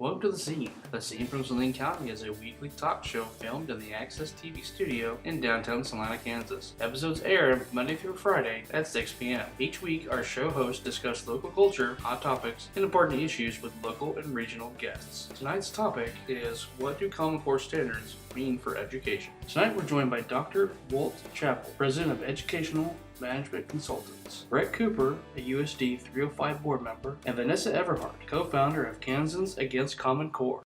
Welcome to The Scene. The Scene from Saline County is a weekly talk show filmed in the Access TV studio in downtown Salina, Kansas. Episodes air Monday through Friday at 6 p.m. Each week, our show hosts discuss local culture, hot topics, and important issues with local and regional guests. Tonight's topic is, what do Common Core standards mean for education? Tonight, we're joined by Dr. Walt Chappell, President of Educational Management Consultants, Brett Cooper, a USD 305 board member, and Vanessa Everhart, co-founder of Kansans Against Common Core.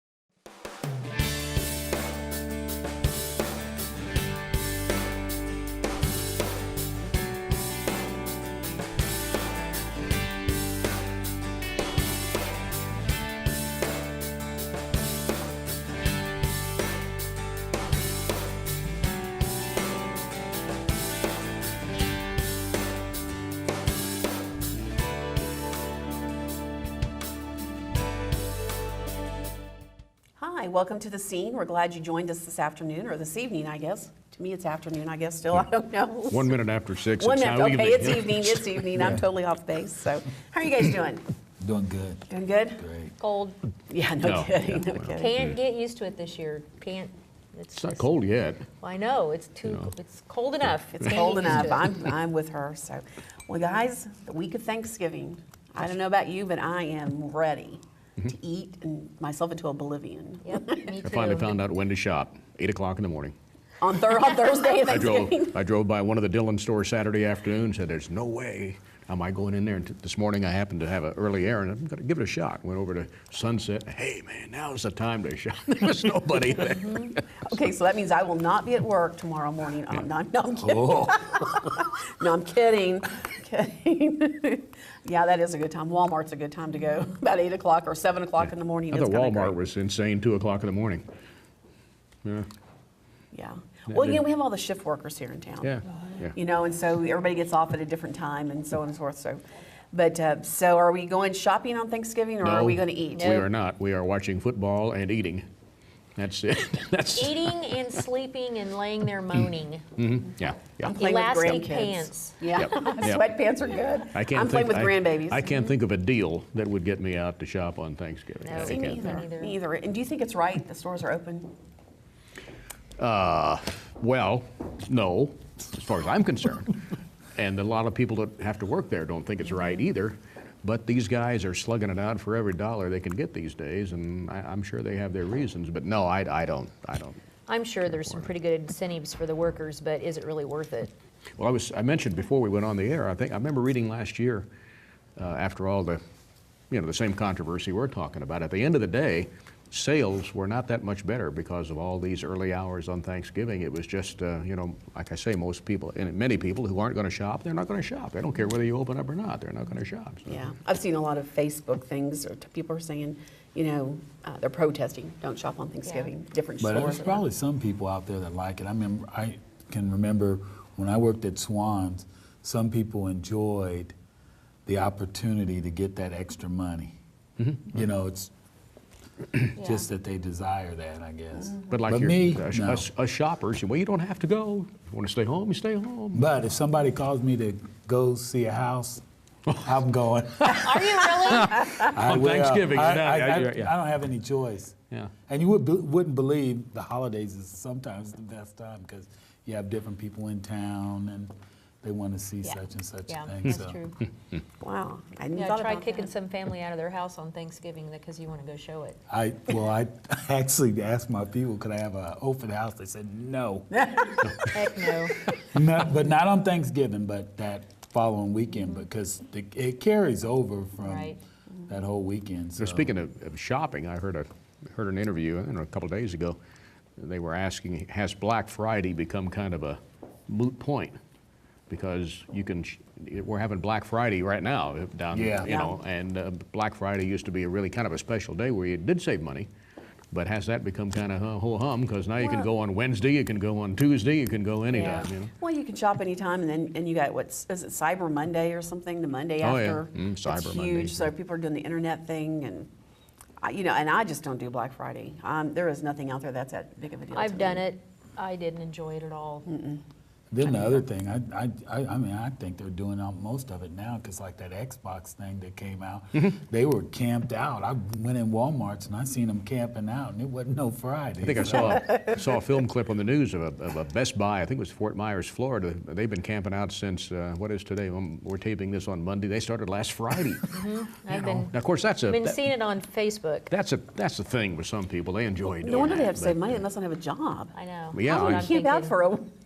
Hi, welcome to The Scene. We're glad you joined us this afternoon, or this evening, I guess. To me, it's afternoon, I guess, still. I don't know. 1 minute after 6. 1 It's minute, now okay, evening. it's evening, it's evening. I'm totally off base. So, how are you guys doing? Doing good. Doing good? Great. Cold. Yeah, no No, kidding, yeah, no well. kidding. Can't get used to it this year. Can't. It's not cold yet. I know it's too. It's cold enough. It's Can't cold get used enough. to it. I'm with her. So, well, guys, the week of Thanksgiving. I don't know about you, but I am ready to eat and myself into oblivion. Yep, me too. I finally found out when to shop. 8 o'clock in the morning. On Thursday of I Thanksgiving. drove by one of the Dillon stores Saturday afternoon. Said, "There's no way am I going in there." And this morning I happened to have an early errand. I'm going to give it a shot. Went over to Sunset. Hey man, now's the time to shop. There was nobody there. Okay, so that means I will not be at work tomorrow morning. Oh, no, I'm kidding. Oh. No, I'm kidding. Kidding. Yeah, that is a good time. Walmart's a good time to go. About 8 o'clock or 7 o'clock in the morning. I It's thought kinda Walmart great. was insane. 2 o'clock in the morning. Yeah, Yeah. Well, you know, we have all the shift workers here in town. yeah, yeah. You know, and so everybody gets off at a different time and so on and so forth. So, but so are we going shopping on Thanksgiving or are No, we going to eat? We are not. We are watching football and eating. That's it. That's Eating and sleeping and laying there moaning. yeah, yeah. I'm playing with Elastic grandkids. pants. Yeah, Yep, yep. sweatpants are good. I can't I'm playing with think- grandbabies. I can't think of a deal that would get me out to shop on Thanksgiving. No. I See, can't me think. either. Me either. And do you think it's right the stores are open? Well, no, as far as I'm concerned. And a lot of people that have to work there don't think it's right either. But these guys are slugging it out for every dollar they can get these days, and I'm sure they have their reasons. But no, I don't. I'm sure there's some pretty good incentives for the workers, but is it really worth it? Well, I mentioned before we went on the air. I remember reading last year, after all the same controversy we're talking about. At the end of the day, sales were not that much better because of all these early hours on Thanksgiving. It was just, like I say, most people, and many people who aren't going to shop, they're not going to shop. They don't care whether you open up or not. They're not going to shop. So. Yeah, I've seen a lot of Facebook things, or people are saying, they're protesting, don't shop on Thanksgiving, different But stores. there's probably some people out there that like it. I can remember when I worked at Swan's, some people enjoyed the opportunity to get that extra money. You know, it's just that they desire that, I guess. But like me, us, no. us shoppers, well, you don't have to go. If you want to stay home, you stay home. But if somebody calls me to go see a house, I'm going. Are you really? I will. Thanksgiving, I yeah. don't have any choice. Yeah. And you wouldn't believe the holidays is sometimes the best time because you have different people in town and they want to see Yeah. such and such Yeah, a thing. that's So. true. Wow, I hadn't Yeah, thought try about kicking that. some family out of their house on Thanksgiving because you want to go show it. I actually asked my people, could I have an open house? They said no. Heck no. But not on Thanksgiving, but that following weekend because it carries over from Right. that whole weekend. So speaking of shopping, I heard an interview a couple of days ago. They were asking, has Black Friday become kind of a moot point? Because we're having Black Friday right now down, Yeah. and Black Friday used to be a really kind of a special day where you did save money. But has that become kind of ho-hum? Because now you can go on Wednesday, you can go on Tuesday, you can go anytime. Yeah. You know? Well, you can shop anytime, and you got is it Cyber Monday or something? The Monday Oh, yeah. after. Cyber it's Monday. huge. So people are doing the internet thing, and I just don't do Black Friday. There is nothing out there that's that big of a deal. I've to done me. it. I didn't enjoy it at all. Then the other thing, I mean, I think they're doing most of it now because like that Xbox thing that came out, they were camped out. I went in Walmart's and I seen them camping out, and it wasn't no Friday. I think I saw a film clip on the news of a Best Buy. I think it was Fort Myers, Florida. They've been camping out since what is today? We're taping this on Monday. They started last Friday. I've Now, of course, that's been seeing it on Facebook. that's the thing with some people. They enjoy doing No wonder that, they have to save but, money. They must not have a job. I know. Yeah, How I- would you camp out thinking. for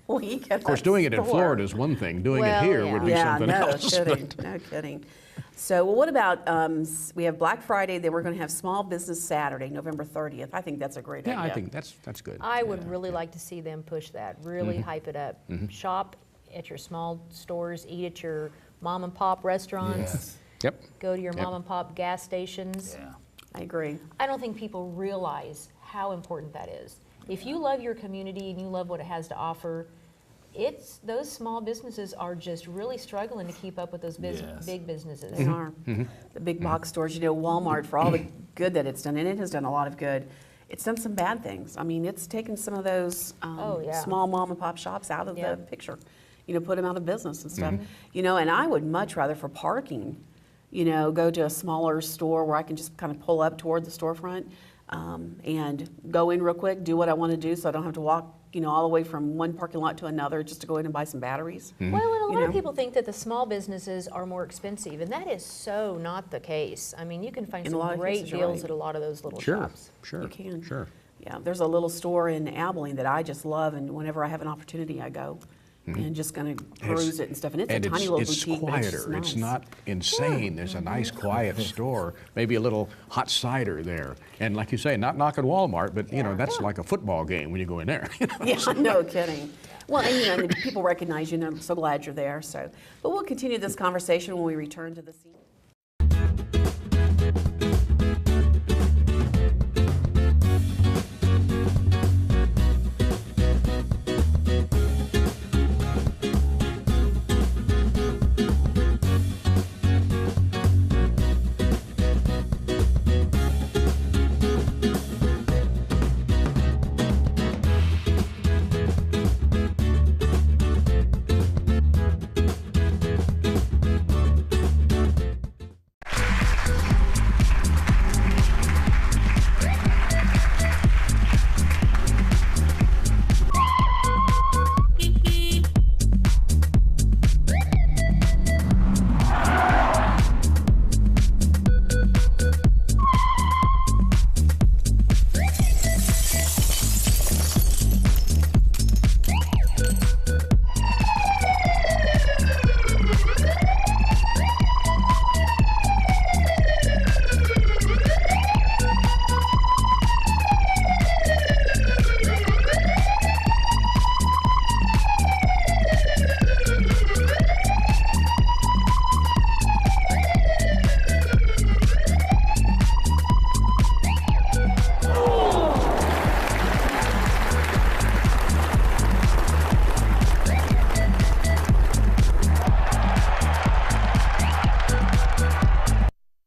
a week? Of course, doing it in Florida is one thing. Doing it Well, here yeah. would be Yeah, something no else. kidding, no kidding. So, well, what about, we have Black Friday, then we're going to have Small Business Saturday, November 30th. I think that's a great idea. Yeah, I think that's good. I would really like to see them push that, really hype it up. Shop at your small stores, eat at your mom and pop restaurants, Yes. Yep. go to your Yep. mom and pop gas stations. Yeah. I agree. I don't think people realize how important that is. If you love your community and you love what it has to offer, those small businesses are just really struggling to keep up with those Yes. big businesses. They are. The big box stores, you know, Walmart, for all the good that it's done, and it has done a lot of good, it's done some bad things. I mean, it's taken some of those Oh, yeah. small mom and pop shops out of Yeah. the picture, you know, put them out of business and stuff. You know, and I would much rather for parking, you know, go to a smaller store where I can just kind of pull up toward the storefront and go in real quick, do what I want to do so I don't have to walk, you know, all the way from one parking lot to another just to go in and buy some batteries. Well, and a You lot of know? people think that the small businesses are more expensive, and that is so not the case. I mean, you can find In a lot some of great cases, you're deals right. at a lot of those little Sure. shops. Sure. You can. Sure. Yeah, there's a little store in Abilene that I just love, and whenever I have an opportunity, I go and just kind of peruse it and stuff. And it's a tiny little it's boutique, but it's just quieter. It's nice. not insane. There's a nice, quiet store. Maybe a little hot cider there. And like you say, not knocking Walmart, but you know that's like a football game when you go in there. Yeah, no kidding. Well, and you know, and people recognize you, and I'm so glad you're there. So, but we'll continue this conversation when we return to the scene.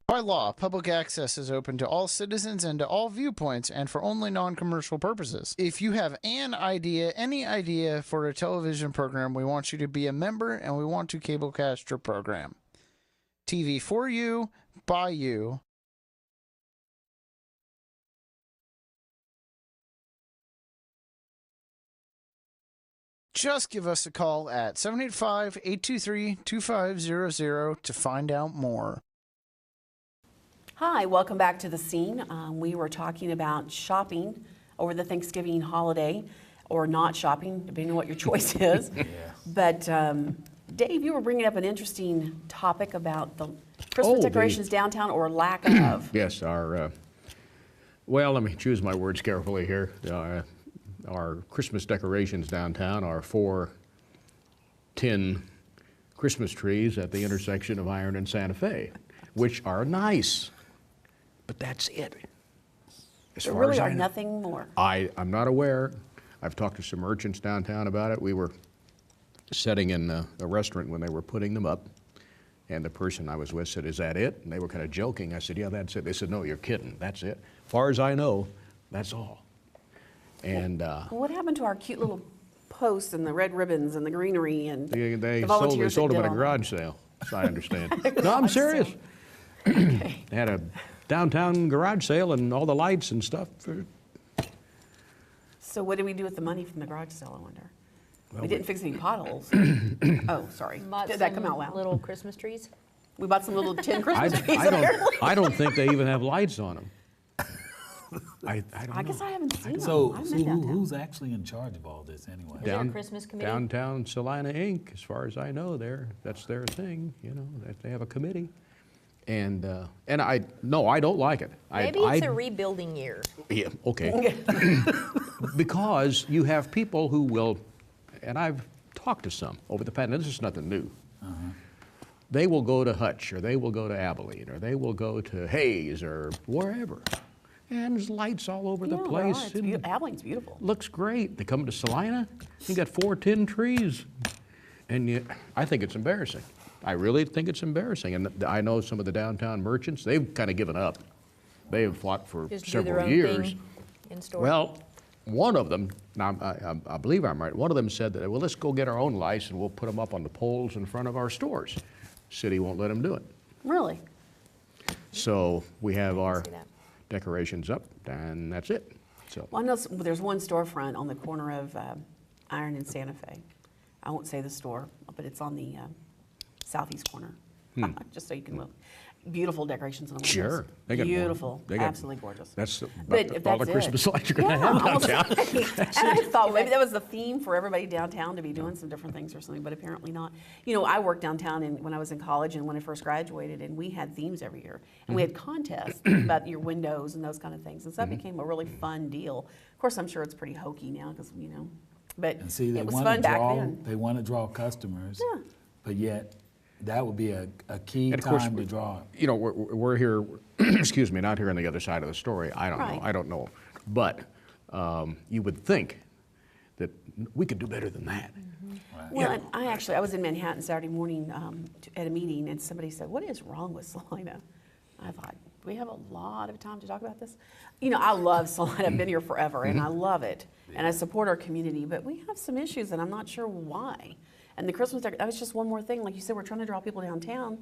By law, public access is open to all citizens and to all viewpoints and for only non-commercial purposes. If you have any idea for a television program, we want you to be a member and we want to cablecast your program. TV for you, by you. Just give us a call at 785-823-2500 to find out more. Hi, welcome back to the scene. We were talking about shopping over the Thanksgiving holiday, or not shopping, depending on what your choice is. But Dave, you were bringing up an interesting topic about the Christmas decorations downtown, or lack of. Yes, well, let me choose my words carefully here. Our Christmas decorations downtown are 4 tin Christmas trees at the intersection of Iron and Santa Fe, which are nice, but that's it. As There far really as are I know. nothing more. I'm not aware. I've talked to some merchants downtown about it. We were sitting in a restaurant when they were putting them up, and the person I was with said, "Is that it?" And they were kind of joking. I said, "Yeah, that's it." They said, "No, you're kidding. That's it. As far as I know, that's all." And What happened to our cute little posts and the red ribbons and the greenery and They the sold, volunteers that them did at a all garage sale, so I understand. No, I'm serious. that. Okay. They had a downtown garage sale and all the lights and stuff. So what did we do with the money from the garage sale, I wonder? Well, We didn't fix any potholes. Oh, sorry. Bought Did that some come out loud? little Christmas trees. We bought some little tin Christmas trees. I don't think they even have lights on them. I don't I guess know. I haven't seen them. So, I've so been downtown. who's actually in charge of all this anyway? Is there a Christmas committee? Downtown Salina Inc., as far as I know, that's their thing, you know, that they have a committee. And I don't like it. Maybe it's a rebuilding year. Yeah, okay. Because you have people who will, and I've talked to some over the past, and this is nothing new. They will go to Hutch, or they will go to Abilene, or they will go to Hayes, or wherever. And there's lights all over the Yeah, there place. are. It's and Abilene's beautiful. looks great. They come to Salina, you got 4 tin trees. And yet, I think it's embarrassing. I really think it's embarrassing. And I know some of the downtown merchants, they've kind of given up. They have fought for Just do their several own years. thing in store. Well, one of them, now I believe I'm right, one of them said that, well, let's go get our own lights and we'll put them up on the poles in front of our stores. City won't let them do it. Really? So we have our see that. decorations up, and that's it. So Well, I know there's one storefront on the corner of Iron and Santa Fe. I won't say the store, but it's on the southeast corner, just so you can look. Beautiful decorations on the windows. Sure. They got more. Beautiful, They got- absolutely gorgeous. that's But about if all the that's Christmas it. lights you're going to Yeah, have I was downtown. like- and I thought maybe that was the theme for everybody downtown to be doing some different things or something, but apparently not. You know, I worked downtown when I was in college and when I first graduated, and we had themes every year. And we had contests about your windows and those kind of things. And so that became a really fun deal. Of course, I'm sure it's pretty hokey now because, you know, but And see, they it was want fun to back draw. then. They want to draw customers. Yeah. But yet, that would be a key And of course, time to draw. You know, we're here, excuse me, not here on the other side of the story. I don't Right. know. I don't know. But you would think that we could do better than that. Well, and I was in Manhattan Saturday morning at a meeting, and somebody said, "What is wrong with Salina?" I thought, we have a lot of time to talk about this. You know, I love Salina. I've been here forever, and I love it, and I support our community. But we have some issues, and I'm not sure why. And the Christmas that was just one more thing. Like you said, we're trying to draw people downtown,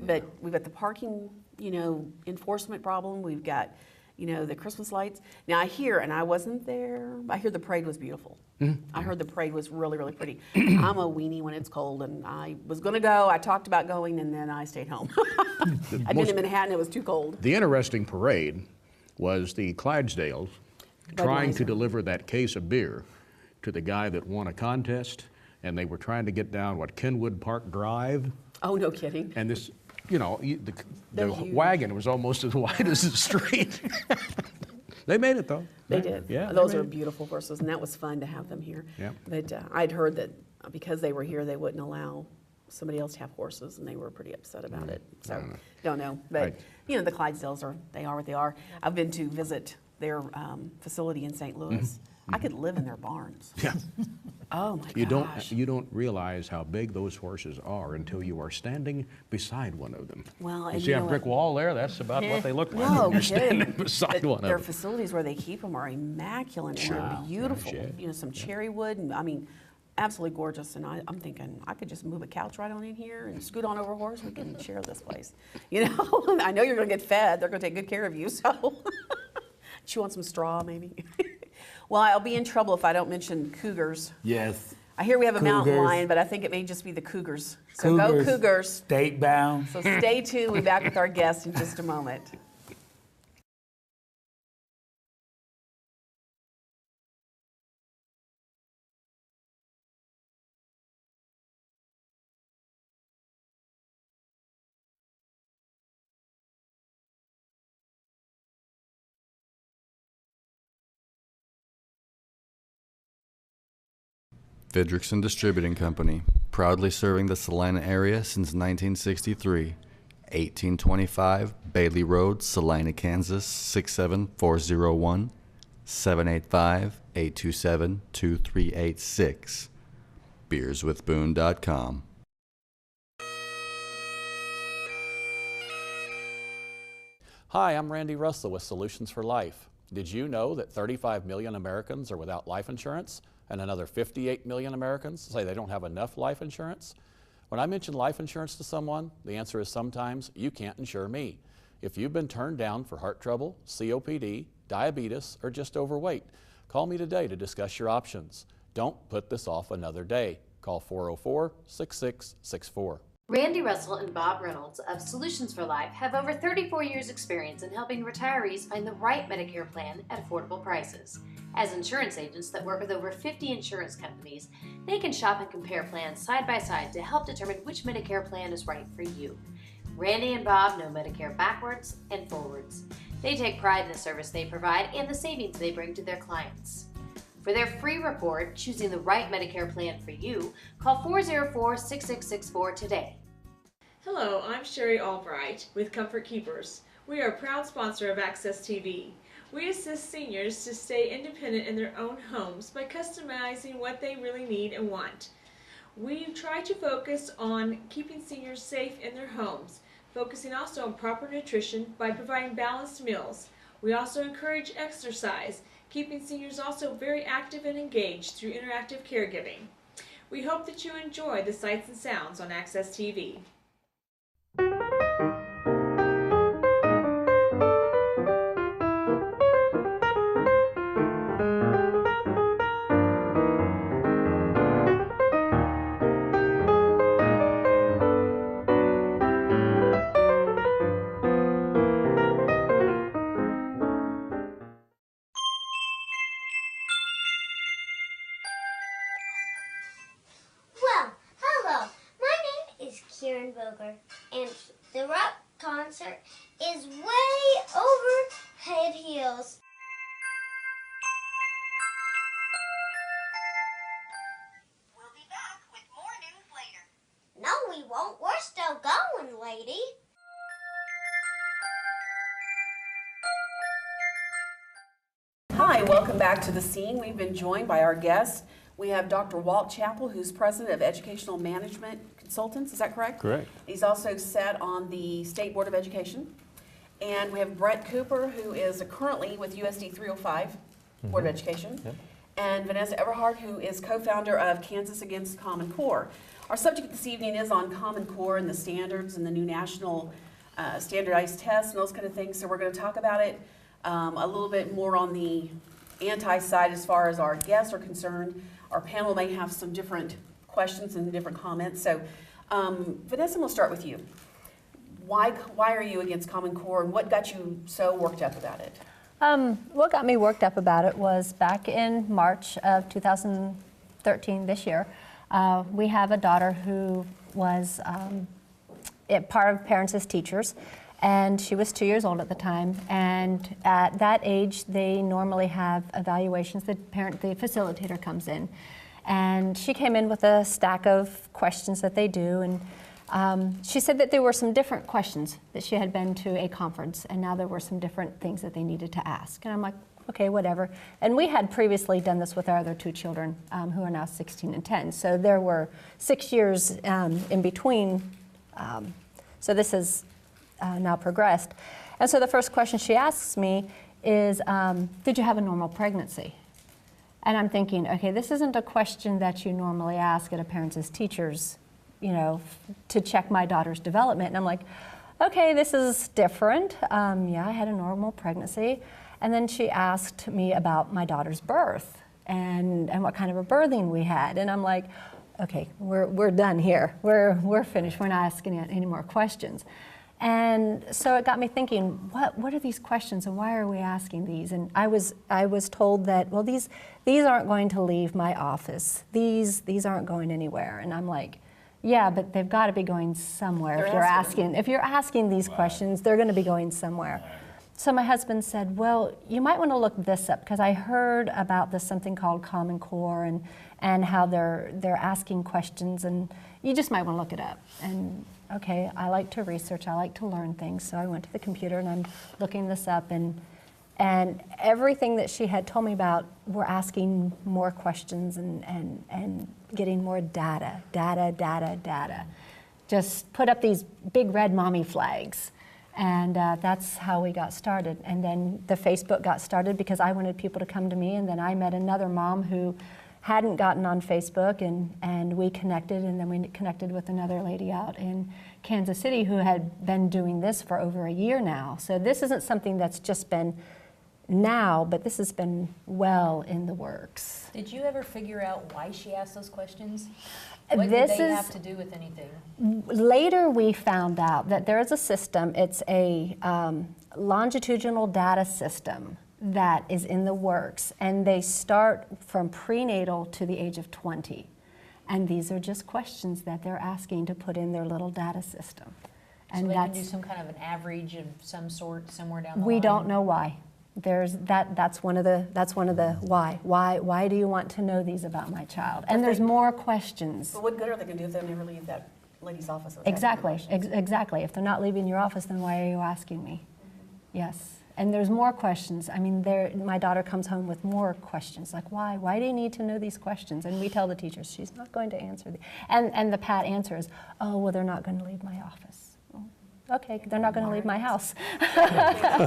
but we've got the parking, you know, enforcement problem. We've got, you know, the Christmas lights. Now I hear, and I wasn't there, but I hear the parade was beautiful. I heard the parade was really, really pretty. I'm a weenie when it's cold, and I was going to go. I talked about going, and then I stayed home. I've been in Manhattan. It was too cold. The interesting parade was the Clydesdales trying to Budweiser. deliver that case of beer to the guy that won a contest, and they were trying to get down, Kenwood Park Drive, Oh, no kidding. and this, you know, the They're huge. wagon was almost as wide as the street. They made it, though. They did. Yeah. they Those made are it. beautiful horses, and that was fun to have them here. Yep. But I'd heard that because they were here, they wouldn't allow somebody else to have horses, and they were pretty upset about it. So, don't know. But, Right. you know, the Clydesdales they are what they are. I've been to visit their facility in St. Louis. I could live in their barns. Yeah. Oh, my You gosh. don't realize how big those horses are until you are standing beside one of them. Well, You and see you that know brick what? wall there? That's about what they look like No when you're kidding. standing beside But one their of them. facilities where they keep them are immaculate Sure. and they're beautiful. Yeah. You know, some cherry wood, and I mean, absolutely gorgeous. And I'm thinking I could just move a couch right on in here and scoot on over a horse. We can share this place. You know, I know you're going to get fed. They're going to take good care of you. So, chew on some straw, maybe. Well, I'll be in trouble if I don't mention cougars. Yes. I hear we have a mountain Cougars. lion, but I think it may just be the cougars. So go Cougars. State bound. So stay tuned. We'll be back with our guest in just a moment. Vidrickson Distributing Company, proudly serving the Salina area since 1963. 1825 Bailey Road, Salina, Kansas 67401, 785-827-2386. beerswithboone.com. Hi, I'm Randy Russell with Solutions for Life. Did you know that 35 million Americans are without life insurance? and another 58 million Americans say they don't have enough life insurance. When I mention life insurance to someone, the answer is sometimes you can't insure me. If you've been turned down for heart trouble, COPD, diabetes, or just overweight, call me today to discuss your options. Don't put this off another day. Call 404-6664. Randy Russell and Bob Reynolds of Solutions for Life have over 34 years' experience in helping retirees find the right Medicare plan at affordable prices. As insurance agents that work with over 50 insurance companies, they can shop and compare plans side by side to help determine which Medicare plan is right for you. Randy and Bob know Medicare backwards and forwards. They take pride in the service they provide and the savings they bring to their clients. For their free report, Choosing the Right Medicare Plan for You, call 404-6664 today. Hello, I'm Sherry Albright with Comfort Keepers. We are a proud sponsor of Access TV. We assist seniors to stay independent in their own homes by customizing what they really need and want. We try to focus on keeping seniors safe in their homes, focusing also on proper nutrition by providing balanced meals. We also encourage exercise, keeping seniors also very active and engaged through interactive caregiving. We hope that you enjoy the sights and sounds on Access TV. Well, hello. My name is Kieran Boger, and the rock concert is way over head heels. We'll be back with more news later. No, we won't. We're still going, lady. Hi, welcome back to The Scene. We've been joined by our guests. We have Dr. Walt Chappell, who's president of Educational Management Consultants. Is that correct? Correct. He's also sat on the State Board of Education. And we have Brett Cooper, who is currently with USD 305 Board of Education. Yep. And Vanessa Everhart, who is co-founder of Kansas Against Common Core. Our subject this evening is on Common Core and the standards and the new national standardized tests and those kind of things. So we're going to talk about it a little bit more on the anti-side as far as our guests are concerned. Our panel may have some different questions and different comments. So Vanessa, we'll start with you. Why are you against Common Core, and what got you so worked up about it? What got me worked up about it was back in March of 2013, this year, we have a daughter who was part of Parents as Teachers, and she was 2 years old at the time. And at that age, they normally have evaluations. The facilitator comes in, and she came in with a stack of questions that they do. And she said that there were some different questions, that she had been to a conference, and now there were some different things that they needed to ask. And I'm like, okay, whatever. And we had previously done this with our other two children, who are now 16 and 10. So there were 6 years in between. So this has now progressed. And so the first question she asks me is, did you have a normal pregnancy? And I'm thinking, okay, this isn't a question that you normally ask at a Parents as Teachers, to check my daughter's development. And I'm like, okay, this is different. Yeah, I had a normal pregnancy. And then she asked me about my daughter's birth and what kind of a birthing we had. And I'm like, okay, we're done here. We're finished. We're not asking any more questions. And so it got me thinking, what are these questions and why are we asking these? And I was told that, well, these aren't going to leave my office. These aren't going anywhere. And I'm like, yeah, but they've got to be going somewhere. If you're asking these questions, they're going to be going somewhere. So my husband said, well, you might want to look this up, because I heard about this something called Common Core and how they're asking questions, and you just might want to look it up. And okay, I like to research, I like to learn things, so I went to the computer and I'm looking this up, and everything that she had told me about, we're asking more questions and getting more data. Just put up these big red mommy flags. And that's how we got started. And then the Facebook got started because I wanted people to come to me, and then I met another mom who hadn't gotten on Facebook, and we connected, and then we connected with another lady out in Kansas City who had been doing this for over a year now. So this isn't something that's just been now, but this has been well in the works. Did you ever figure out why she asked those questions? What did they have to do with anything? Later we found out that there is a system, it's a longitudinal data system that is in the works, and they start from prenatal to the age of 20. And these are just questions that they're asking to put in their little data system. And so they can do some kind of an average of some sort somewhere down the line? We don't know why. There's that's one of the why. Why do you want to know these about my child? And there's more questions. But what good are they going to do if they never leave that lady's office? Exactly, exactly. If they're not leaving your office, then why are you asking me? Yes. And there's more questions. I mean, my daughter comes home with more questions, like why? Why do you need to know these questions? And we tell the teachers, she's not going to answer them. And the pat answer is, oh, well, they're not going to leave my office. Well, okay, they're not going to leave my house. I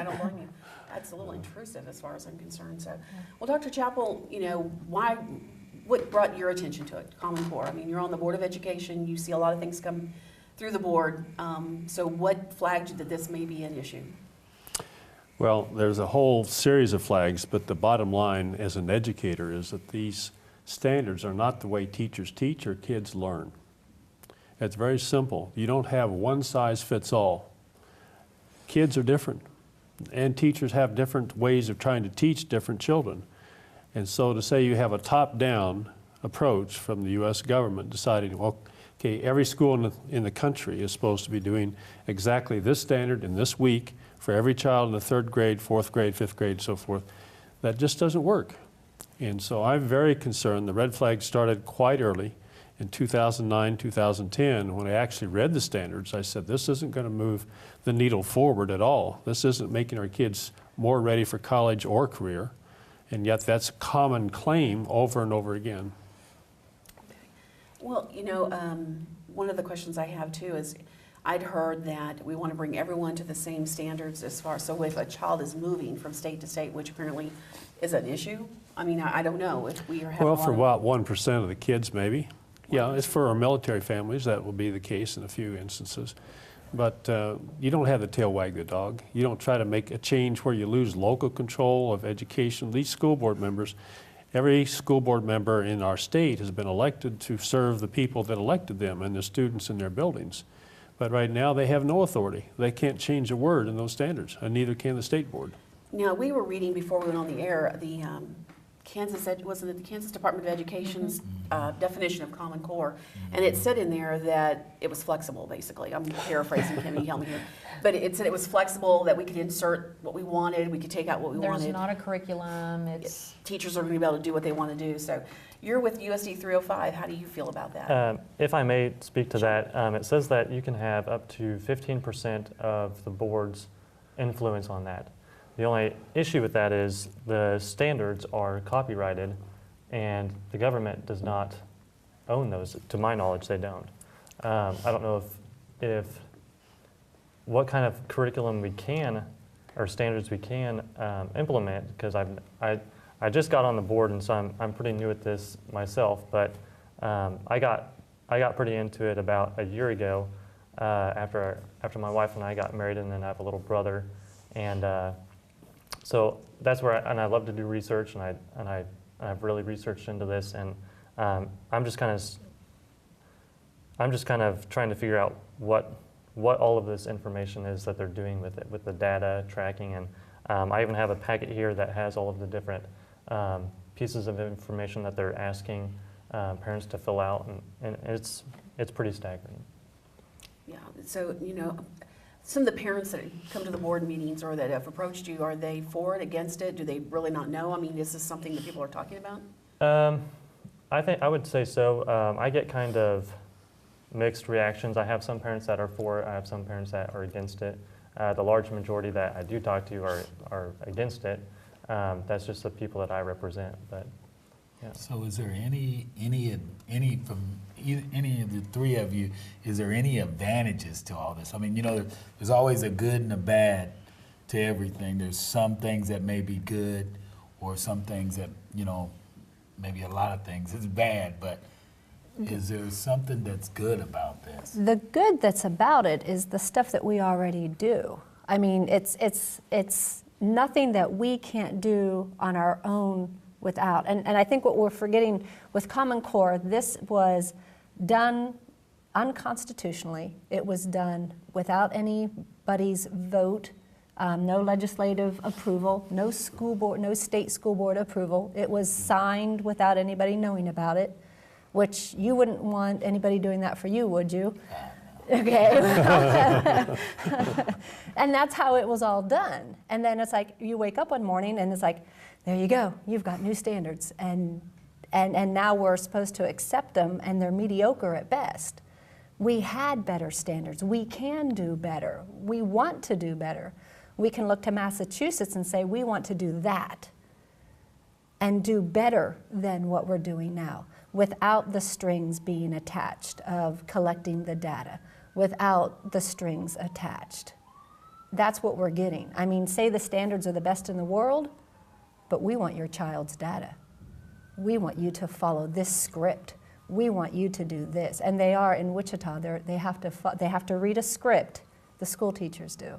don't blame you. That's a little intrusive as far as I'm concerned. So, well, Dr. Chappell, you know, what brought your attention to it, Common Core? I mean, you're on the Board of Education. You see a lot of things come through the board. So what flagged you that this may be an issue? Well, there's a whole series of flags, but the bottom line as an educator is that these standards are not the way teachers teach or kids learn. It's very simple. You don't have one size fits all. Kids are different, and teachers have different ways of trying to teach different children. And so to say you have a top-down approach from the U.S. government deciding, well, okay, every school in the country is supposed to be doing exactly this standard in this week for every child in the 3rd grade, 4th grade, 5th grade, and so forth. That just doesn't work. And so I'm very concerned. The red flag started quite early in 2009, 2010. When I actually read the standards, I said, this isn't going to move the needle forward at all. This isn't making our kids more ready for college or career. And yet that's a common claim over and over again. Well, you know, one of the questions I have too is, I'd heard that we want to bring everyone to the same standards as far, so if a child is moving from state to state, which apparently is an issue, I mean, I don't know if we are having well, for about 1% of the kids, maybe. Yeah, it's for our military families, that will be the case in a few instances. But you don't have the tail wag the dog. You don't try to make a change where you lose local control of education. These school board members, every school board member in our state has been elected to serve the people that elected them and the students in their buildings. But right now they have no authority. They can't change a word in those standards, and neither can the state board. Now, we were reading before we went on the air, the wasn't it the Kansas Department of Education's definition of Common Core, and it said in there that it was flexible, basically. I'm paraphrasing, Kimmy, help me here. But it said it was flexible, that we could insert what we wanted, we could take out what we wanted. There's not a curriculum. It's teachers are going to be able to do what they want to do. So you're with USD 305. How do you feel about that? If I may speak to that, it says that you can have up to 15% of the board's influence on that. The only issue with that is the standards are copyrighted, and the government does not own those. To my knowledge, they don't. I don't know if what kind of curriculum we can, or standards we can implement, because I just got on the board, and so I'm pretty new at this myself. But I got pretty into it about a year ago after my wife and I got married, and then I have a little brother, and so that's where I love to do research, and I've really researched into this, and I'm just kind of trying to figure out what all of this information is that they're doing with it, with the data tracking, and I even have a packet here that has all of the different pieces of information that they're asking parents to fill out, and it's pretty staggering. Yeah. So you know, some of the parents that come to the board meetings or that have approached you, are they for it, against it? Do they really not know? I mean, is this something that people are talking about? I would say so. I get kind of mixed reactions. I have some parents that are for it. I have some parents that are against it. The large majority that I do talk to are against it. That's just the people that I represent. But yeah. So, is there any from any of the three of you? Is there any advantages to all this? I mean, you know, there's always a good and a bad to everything. There's some things that may be good, or some things that, you know, maybe a lot of things. It's bad, but is there something that's good about this? The good that's about it is the stuff that we already do. I mean, it's nothing that we can't do on our own without. And I think what we're forgetting with Common Core, this was done unconstitutionally. It was done without anybody's vote, no legislative approval, no school board, no state school board approval. It was signed without anybody knowing about it, which you wouldn't want anybody doing that for you, would you? Okay. And that's how it was all done. And then it's like you wake up one morning and it's like, there you go, you've got new standards. And now we're supposed to accept them, and they're mediocre at best. We had better standards. We can do better. We want to do better. We can look to Massachusetts and say, we want to do that and do better than what we're doing now, without the strings being attached of collecting the data, without the strings attached. That's what we're getting. I mean, say the standards are the best in the world, but we want your child's data. We want you to follow this script. We want you to do this. And they are in Wichita, they have to read a script, the school teachers do.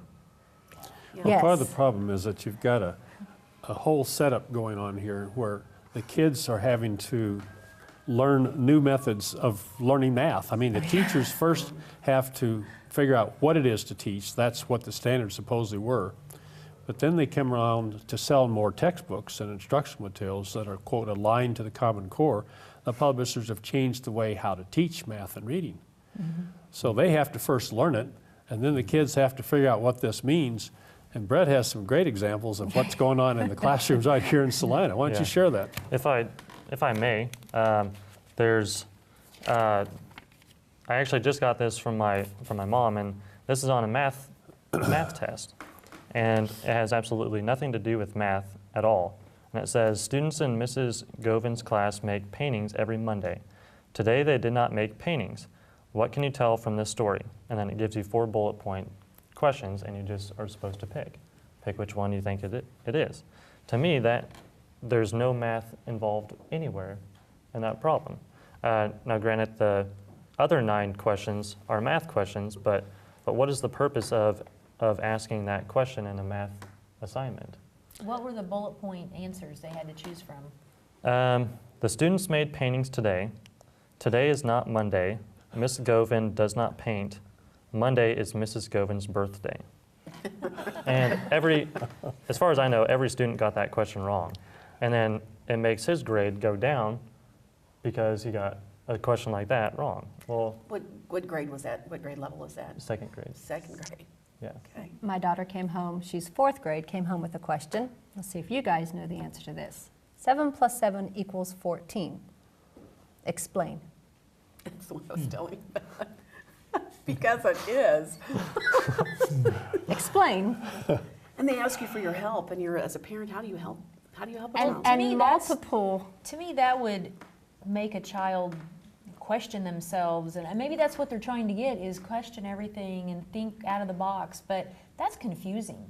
Well, Yes. part of the problem is that you've got a whole setup going on here where the kids are having to learn new methods of learning math. I mean, the teachers first have to figure out what it is to teach. That's what the standards supposedly were. But then they come around to sell more textbooks and instructional materials that are, quote, aligned to the Common Core. The publishers have changed the way how to teach math and reading. So they have to first learn it, and then the kids have to figure out what this means. And Brett has some great examples of what's going on in the classrooms right here in Salina. Why don't you share that? If I may, I actually just got this from my mom, and this is on a math test, and it has absolutely nothing to do with math at all. And it says, students in Mrs. Govin's class make paintings every Monday. Today they did not make paintings. What can you tell from this story? And then it gives you 4 bullet point questions, and you just are supposed to pick which one you think it is. To me, that there's no math involved anywhere in that problem. Now granted, the other 9 questions are math questions, but what is the purpose of asking that question in a math assignment? What were the bullet point answers they had to choose from? The students made paintings today. Today is not Monday. Miss Govin does not paint. Monday is Mrs. Govin's birthday. And as far as I know, every student got that question wrong. And then it makes his grade go down because he got a question like that wrong. Well, What grade was that? What grade level was that? 2nd grade. 2nd grade. Yeah. Okay. My daughter came home, she's 4th grade, came home with a question. Let's see if you guys know the answer to this. 7 plus 7 equals 14. Explain. That's what I was telling you. Because it is. Explain. And they ask you for your help, and you're, as a parent, how do you help? How do you help a And child? to me, that's- multiple. To me, that would make a child question themselves, and maybe that's what they're trying to get, is question everything and think out of the box, but that's confusing.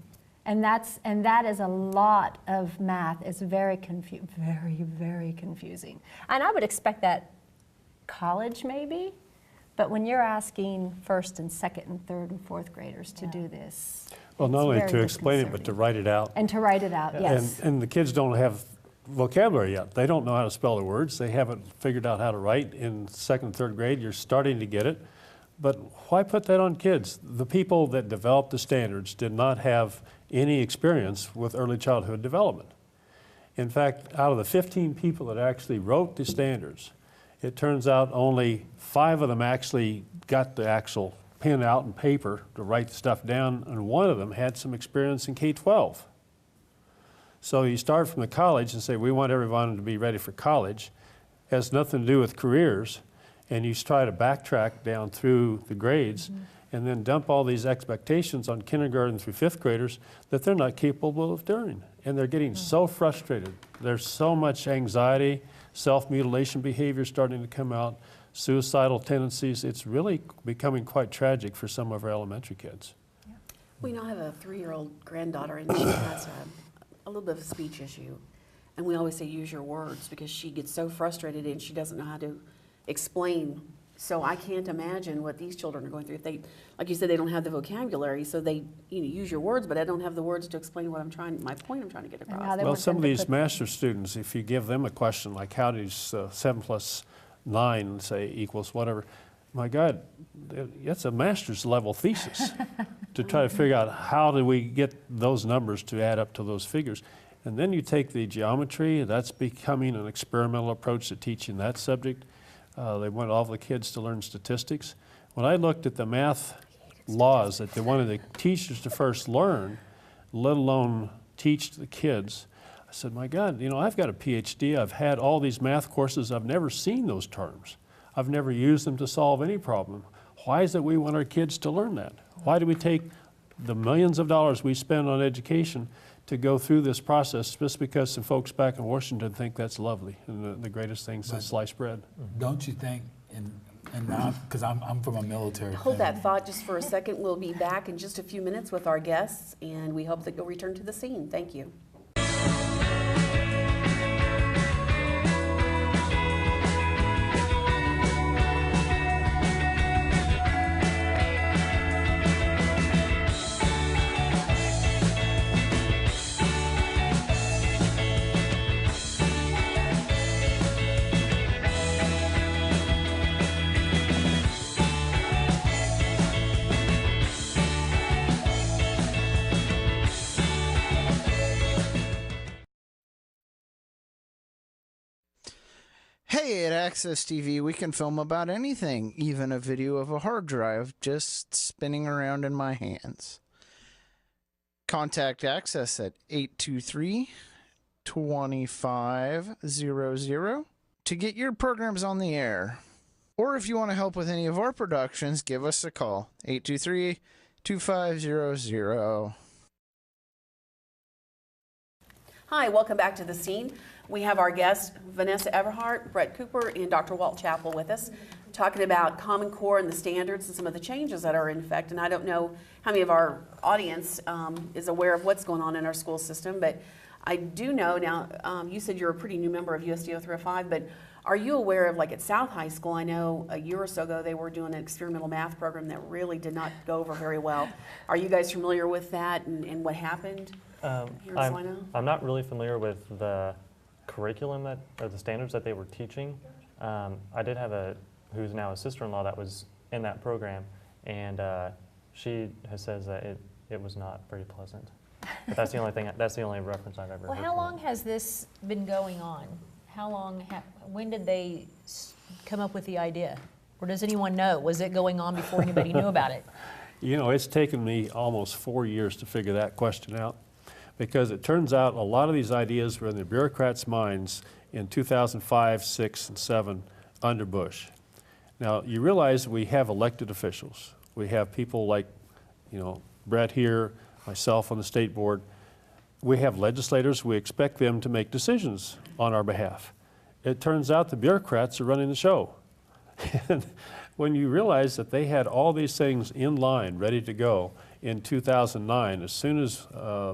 And that is a lot of math. It's very, very confusing. And I would expect that college maybe, but when you're asking 1st and 2nd and 3rd and 4th graders to do this, Well, not it's only very to explain it, but to write it out. and to write it out, yes. And the kids don't have vocabulary yet. They don't know how to spell the words. They haven't figured out how to write in 2nd and 3rd grade. You're starting to get it. But why put that on kids? The people that developed the standards did not have any experience with early childhood development. In fact, out of the 15 people that actually wrote the standards, it turns out only 5 of them actually got the actual pen out and paper to write the stuff down, and 1 of them had some experience in K-12. So you start from the college and say, we want everyone to be ready for college. It has nothing to do with careers. And you try to backtrack down through the grades and then dump all these expectations on kindergarten through 5th graders that they're not capable of doing. And they're getting so frustrated. There's so much anxiety, self-mutilation behavior starting to come out, suicidal tendencies. It's really becoming quite tragic for some of our elementary kids. We now have a 3-year-old granddaughter, and she has a little bit of a speech issue. And we always say use your words because she gets so frustrated and she doesn't know how to explain. So I can't imagine what these children are going through. If they, like you said, they don't have the vocabulary, so they use your words, but I don't have the words to explain what my point I'm trying to get across. Well, some of these master students, if you give them a question like how does 7 plus 9, say, equals whatever, my God, that's a master's level thesis to try to figure out how do we get those numbers to add up to those figures. And then you take the geometry, that's becoming an experimental approach to teaching that subject. They want all the kids to learn statistics. When I looked at the math laws that they wanted the teachers to first learn, let alone teach the kids, I said, my God, I've got a PhD. I've had all these math courses. I've never seen those terms. I've never used them to solve any problem. Why is it we want our kids to learn that? Why do we take the millions of dollars we spend on education to go through this process just because some folks back in Washington think that's lovely and the greatest thing since sliced bread? Don't you think, and because I'm from a military Hold family. that thought just for a second. We'll be back in just a few minutes with our guests, and we hope that you'll return to the scene. Thank you. Hey, at Access TV, we can film about anything, even a video of a hard drive just spinning around in my hands. Contact Access at 823-2500 to get your programs on the air. Or if you want to help with any of our productions, give us a call, 823-2500. Hi, welcome back to the scene. We have our guests, Vanessa Everhart, Brett Cooper, and Dr. Walt Chappell with us, talking about Common Core and the standards and some of the changes that are in effect. And I don't know how many of our audience is aware of what's going on in our school system, but I do know now, you said you're a pretty new member of USD 0305, but are you aware of, like at South High School, I know a year or so ago they were doing an experimental math program that really did not go over very well. Are you guys familiar with that and what happened here in Salina? I'm not really familiar with the curriculum or the standards that they were teaching. I did have who's now a sister-in-law that was in that program, and she says that it was not very pleasant. But that's the only thing. That's the only reference I've ever heard. Well, how long has this been going on? How long? When did they come up with the idea? Or does anyone know? Was it going on before anybody knew about it? It's taken me almost 4 years to figure that question out, because it turns out a lot of these ideas were in the bureaucrats' minds in 2005, 6, and 7 under Bush. Now, you realize we have elected officials. We have people like, Brett here, myself on the state board. We have legislators. We expect them to make decisions on our behalf. It turns out the bureaucrats are running the show. And when you realize that they had all these things in line, ready to go in 2009, as soon as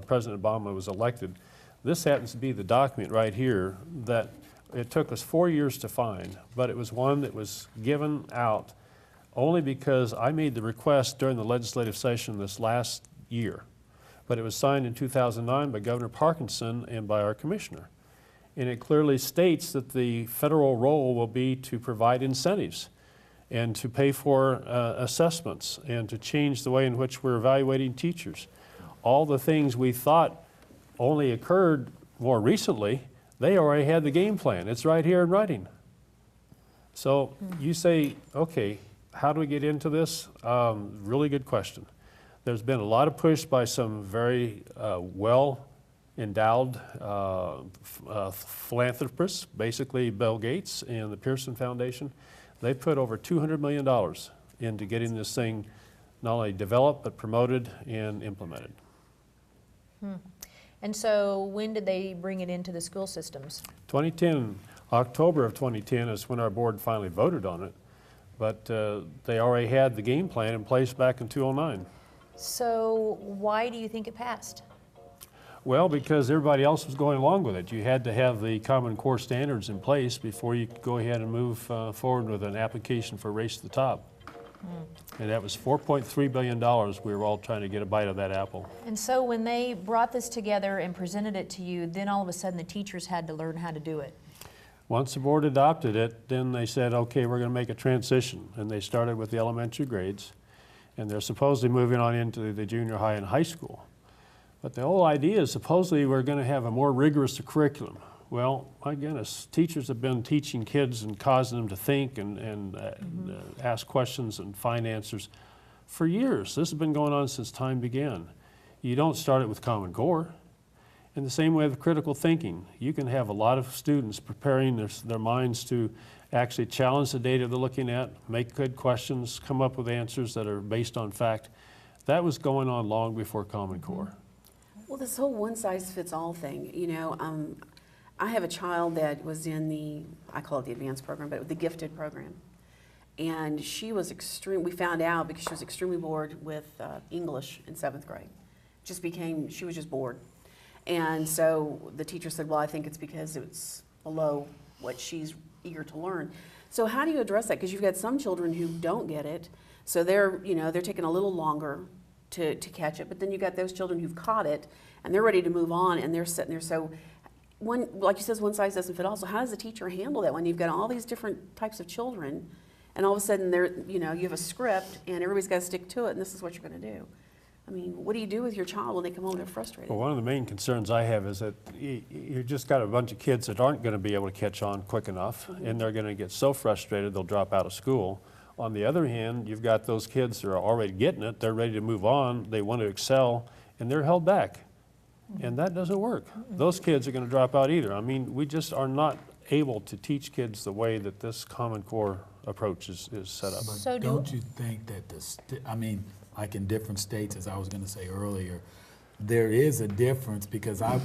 President Obama was elected, this happens to be the document right here that it took us 4 years to find, but it was one that was given out only because I made the request during the legislative session this last year. But it was signed in 2009 by Governor Parkinson and by our commissioner. And it clearly states that the federal role will be to provide incentives and to pay for assessments and to change the way in which we're evaluating teachers. All the things we thought only occurred more recently, they already had the game plan. It's right here in writing. So you say, okay, how do we get into this? Really good question. There's been a lot of push by some very well-endowed philanthropists, basically Bill Gates and the Pearson Foundation. They put over $200 million into getting this thing not only developed, but promoted and implemented. And so when did they bring it into the school systems? 2010, October of 2010 is when our board finally voted on it, but they already had the game plan in place back in 2009. So why do you think it passed? Well, because everybody else was going along with it. You had to have the Common Core standards in place before you could go ahead and move forward with an application for Race to the Top. And that was $4.3 billion. We were all trying to get a bite of that apple. And so when they brought this together and presented it to you, then all of a sudden the teachers had to learn how to do it. Once the board adopted it, then they said, okay, we're going to make a transition. And they started with the elementary grades. And they're supposedly moving on into the junior high and high school. But the whole idea is supposedly we're going to have a more rigorous curriculum. Well, my goodness, teachers have been teaching kids and causing them to think and ask questions and find answers for years. This has been going on since time began. You don't start it with Common Core. In the same way with critical thinking, you can have a lot of students preparing their minds to actually challenge the data they're looking at, make good questions, come up with answers that are based on fact. That was going on long before Common Core. Well, this whole one-size-fits-all thing, you know, I have a child that was in the, I call it the advanced program, but the gifted program. And she was we found out because she was extremely bored with English in 7th grade. She was just bored. And so the teacher said, well, I think it's because it's below what she's eager to learn. So how do you address that? Because you've got some children who don't get it, so they're taking a little longer to catch it, but then you've got those children who've caught it, and they're ready to move on, and they're sitting there. So like you said, one size doesn't fit all. So how does the teacher handle that when you've got all these different types of children, and all of a sudden you have a script, and everybody's got to stick to it, and this is what you're going to do? I mean, what do you do with your child when they come home and they're frustrated? Well, one of the main concerns I have is that you just got a bunch of kids that aren't going to be able to catch on quick enough, and they're going to get so frustrated they'll drop out of school. On the other hand, you've got those kids that are already getting it, they're ready to move on, they want to excel, and they're held back. And that doesn't work. Those kids are going to drop out either. I mean, we just are not able to teach kids the way that this Common Core approach is set up. So don't you think that like in different states, as I was going to say earlier, there is a difference because I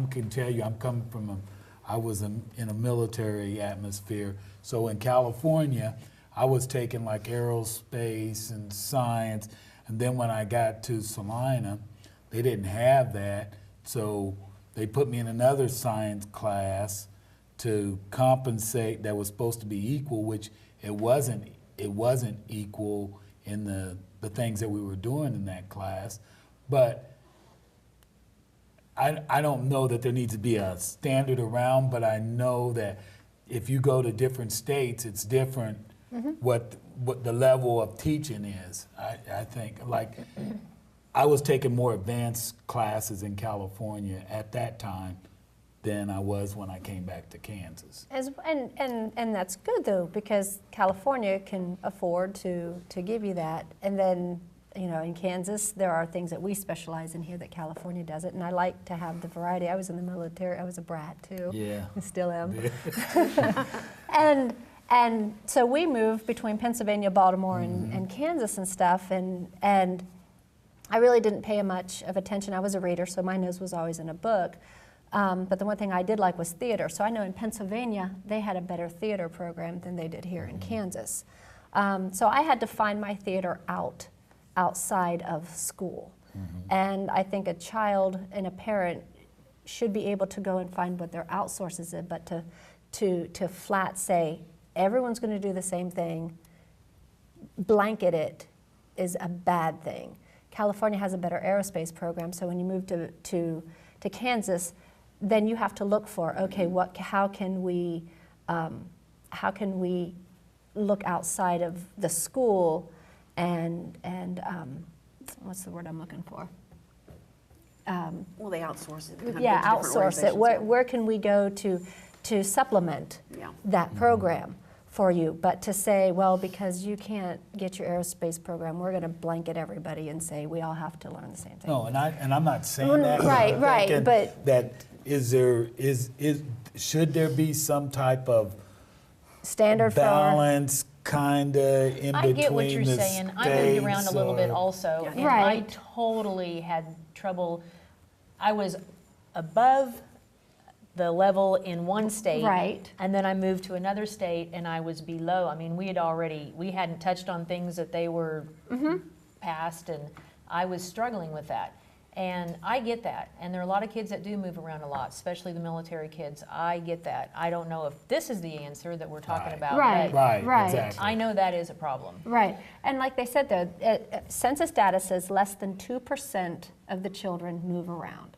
can tell you, I'm coming from I was in a military atmosphere. So in California, I was taking like aerospace and science, and then when I got to Saline, they didn't have that, so they put me in another science class to compensate that was supposed to be equal, which it wasn't equal in the things that we were doing in that class. But I don't know that there needs to be a standard around, but I know that if you go to different states, it's different what the level of teaching is. I think, like, I was taking more advanced classes in California at that time than I was when I came back to Kansas. And that's good though, because California can afford to give you that. And then, in Kansas, there are things that we specialize in here that California doesn't. And I like to have the variety. I was in the military, I was a brat too. Yeah. I still am. Yeah. And so we moved between Pennsylvania, Baltimore, and Kansas and stuff. And I really didn't pay much of attention. I was a reader, so my nose was always in a book. But the one thing I did like was theater. So I know in Pennsylvania, they had a better theater program than they did here in Kansas. So I had to find my theater outside of school. And I think a child and a parent should be able to go and find what their outsources is, but to flat say, everyone's going to do the same thing, blanket it is a bad thing. California has a better aerospace program, so when you move to Kansas, then you have to look for, okay, how can we look outside of the school and what's the word I'm looking for? Well, they outsource it. Yeah, outsource it. Where can we go to supplement that program for you? But to say, well, because you can't get your aerospace program, we're going to blanket everybody and say we all have to learn the same thing. No, and I'm not saying that. Right, but that should there be some type of standard balance, kind of in between? I get what you're saying. I moved around a little bit also, and I totally had trouble. I was above the level in one state, and then I moved to another state, and I was below. I mean, we hadn't touched on things that they were past, and I was struggling with that. And I get that. And there are a lot of kids that do move around a lot, especially the military kids. I get that. I don't know if this is the answer that we're talking about. Right, but right. Exactly. I know that is a problem. Right. And like they said, though, census data says less than 2% of the children move around.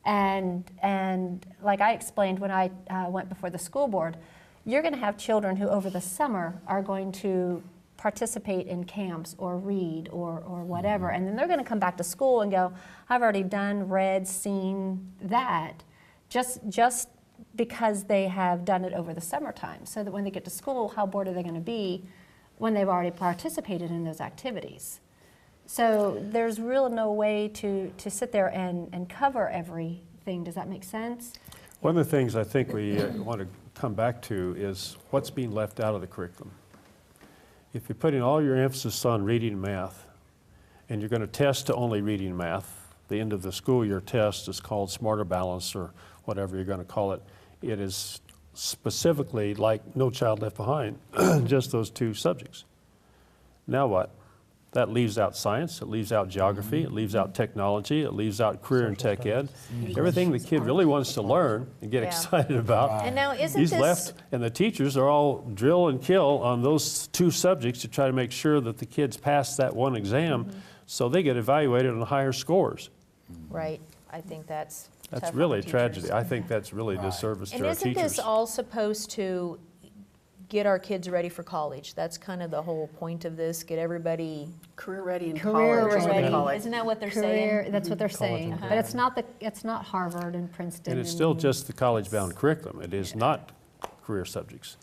And like I explained when I went before the school board, you're going to have children who over the summer are going to participate in camps or read or whatever, and then they're going to come back to school and go, I've already done, read, seen that, just because they have done it over the summertime, so that when they get to school, how bored are they going to be when they've already participated in those activities? So there's really no way to sit there and cover everything. Does that make sense? One of the things I think we want to come back to is what's being left out of the curriculum. If you're putting all your emphasis on reading and math, and you're going to test to only reading and math, the end of the school year test is called Smarter Balance or whatever you're going to call it. It is specifically like No Child Left Behind, just those two subjects. Now what? That leaves out science, it leaves out geography, it leaves out technology, it leaves out career and tech ed. Everything the kid really wants to learn and get excited about, And now isn't he's this left, and the teachers are all drill and kill on those two subjects to try to make sure that the kids pass that one exam so they get evaluated on higher scores. right? I think that's tough That's on really a the tragedy. teachers. I think that's really a disservice And to our isn't teachers. this all supposed to get our kids ready for college? That's kind of the whole point of this, get everybody Career ready in Career college. is what they ready. call it. Isn't that what they're Career, saying? that's what they're saying. Uh-huh. But it's not Harvard and Princeton. And it's still just the college-bound curriculum. It is not career subjects.